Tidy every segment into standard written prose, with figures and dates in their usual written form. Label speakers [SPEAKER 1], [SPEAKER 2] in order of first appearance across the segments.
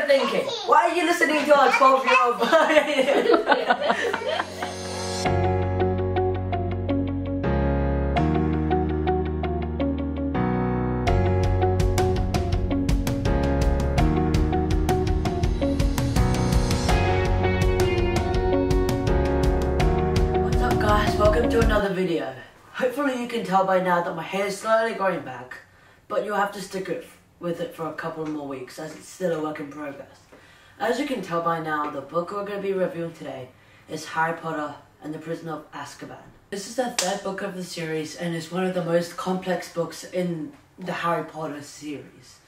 [SPEAKER 1] you're thinking. Why are you listening to a 12-year-old boy? What's up guys, welcome to another video. Hopefully you can tell by now that my hair is slowly growing back, but you'll have to stick with it for a couple more weeks as it's still a work in progress. As you can tell by now, the book we're going to be reviewing today is Harry Potter and the Prisoner of Azkaban. This is the third book of the series and is one of the most complex books in the Harry Potter series.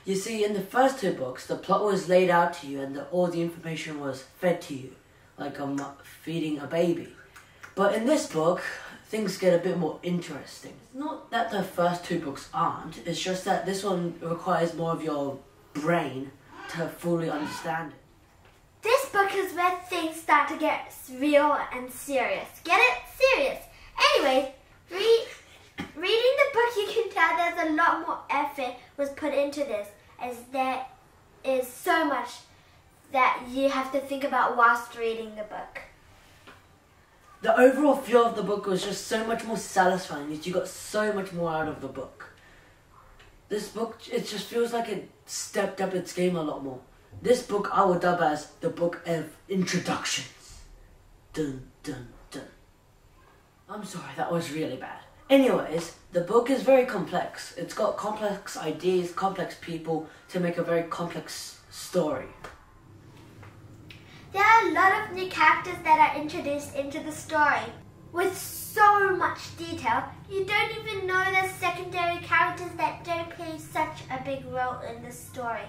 [SPEAKER 1] You see, in the first two books, the plot was laid out to you and all the information was fed to you, like feeding a baby. But in this book, things get a bit more interesting. It's not that the first two books aren't, it's just that this one requires more of your brain to fully understand it.
[SPEAKER 2] This book is where things start to get real and serious. Get it? Serious. Anyways, reading the book, you can tell there's a lot more effort was put into this, as there is so much that you have to think about whilst reading the book.
[SPEAKER 1] The overall feel of the book was just so much more satisfying that you got so much more out of the book. This book, it just feels like it stepped up its game a lot more. This book I would dub as the book of introductions. Dun dun dun. I'm sorry, that was really bad. Anyways, the book is very complex. It's got complex ideas, complex people to make a very complex story.
[SPEAKER 2] There are a lot of new characters that are introduced into the story. With so much detail, you don't even know the secondary characters that don't play such a big role in the story.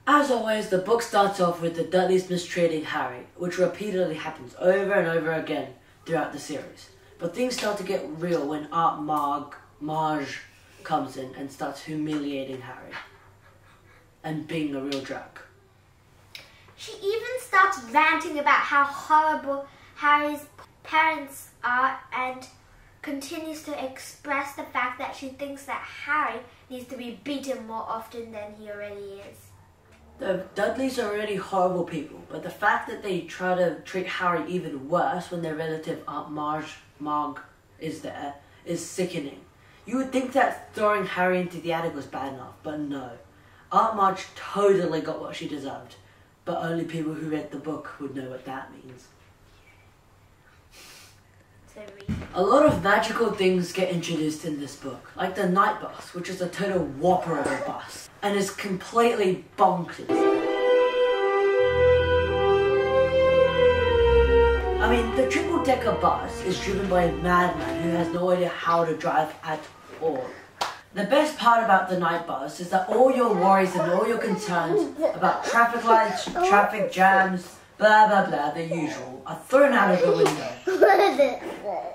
[SPEAKER 1] As always, the book starts off with the Dudleys mistreating Harry, which repeatedly happens over and over again throughout the series. But things start to get real when Aunt Marge comes in and starts humiliating Harry and being a real drag.
[SPEAKER 2] She even starts ranting about how horrible Harry's parents are and continues to express the fact that she thinks that Harry needs to be beaten more often than he already is.
[SPEAKER 1] The Dudleys are really horrible people, but the fact that they try to treat Harry even worse when their relative Aunt Marge is there is sickening. You would think that throwing Harry into the attic was bad enough, but no. Aunt Marge totally got what she deserved. But only people who read the book would know what that means. A lot of magical things get introduced in this book, like the night bus, which is a total whopper of a bus, and is completely bonkers. I mean, the triple-decker bus is driven by a madman who has no idea how to drive at all. The best part about the night bus is that all your worries and all your concerns about traffic lights, traffic jams, blah blah blah, the usual, are thrown out of the window.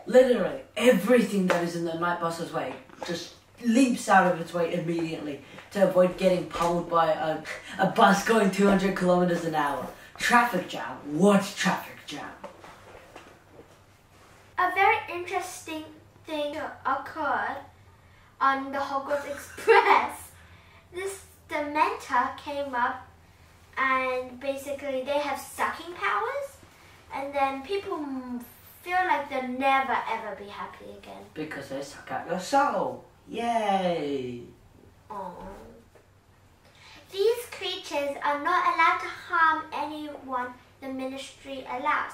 [SPEAKER 1] Literally, everything that is in the night bus's way just leaps out of its way immediately to avoid getting pummeled by a bus going 200 kilometers an hour. Traffic jam? What traffic jam?
[SPEAKER 2] A very interesting thing occurred on the Hogwarts Express. This Dementor came up and basically they have sucking powers, and then people feel like they'll never ever be happy again.
[SPEAKER 1] Because they suck out your soul. Yay!
[SPEAKER 2] Aww. These creatures are not allowed to harm anyone the Ministry allows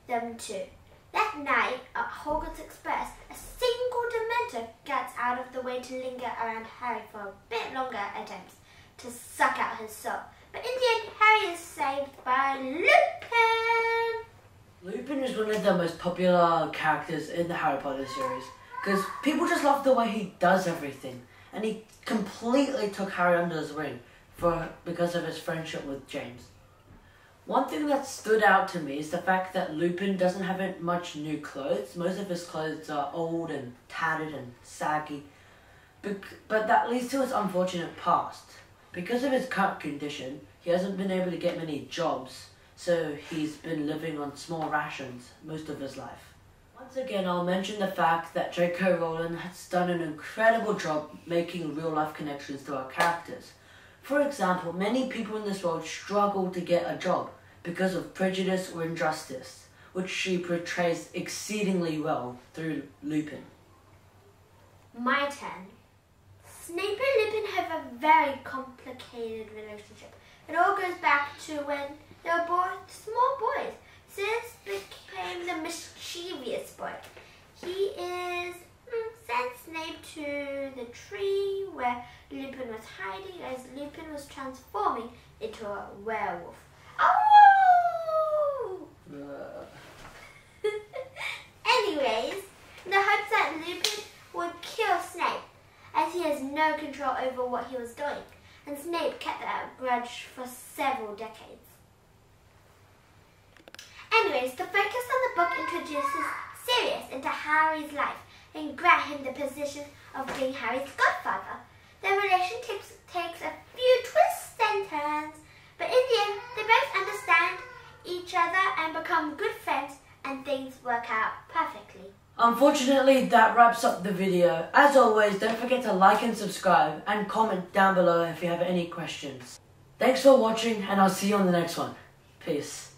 [SPEAKER 2] them to. That night at Hogwarts Express, a single Dementor gets out of the way to linger around Harry for a bit longer attempts to suck out his soul. But in the end, Harry is saved by Lupin!
[SPEAKER 1] Lupin is one of the most popular characters in the Harry Potter series because people just love the way he does everything, and he completely took Harry under his wing because of his friendship with James. One thing that stood out to me is the fact that Lupin doesn't have much new clothes. Most of his clothes are old and tattered and saggy. But that leads to his unfortunate past. Because of his current condition, he hasn't been able to get many jobs, so he's been living on small rations most of his life. Once again, I'll mention the fact that J.K. Rowling has done an incredible job making real-life connections to our characters. For example, many people in this world struggle to get a job because of prejudice or injustice, which she portrays exceedingly well through Lupin.
[SPEAKER 2] My turn. Snape and Lupin have a very complicated relationship. It all goes back to when they were both small boys. Sirius became the mischievous boy. He sent Snape to the tree where Lupin was hiding as Lupin was transforming into a werewolf. Oh! Anyways, in the hopes that Lupin would kill Snape, as he has no control over what he was doing, and Snape kept that grudge for several decades. Anyways, the focus on the book introduces Sirius into Harry's life and grant him the position of being Harry's godfather. Their relationship takes a few twists and turns, but in the end, they both understand each other and become good friends, and things work out perfectly.
[SPEAKER 1] Unfortunately, that wraps up the video. As always, don't forget to like and subscribe, and comment down below if you have any questions. Thanks for watching, and I'll see you on the next one. Peace.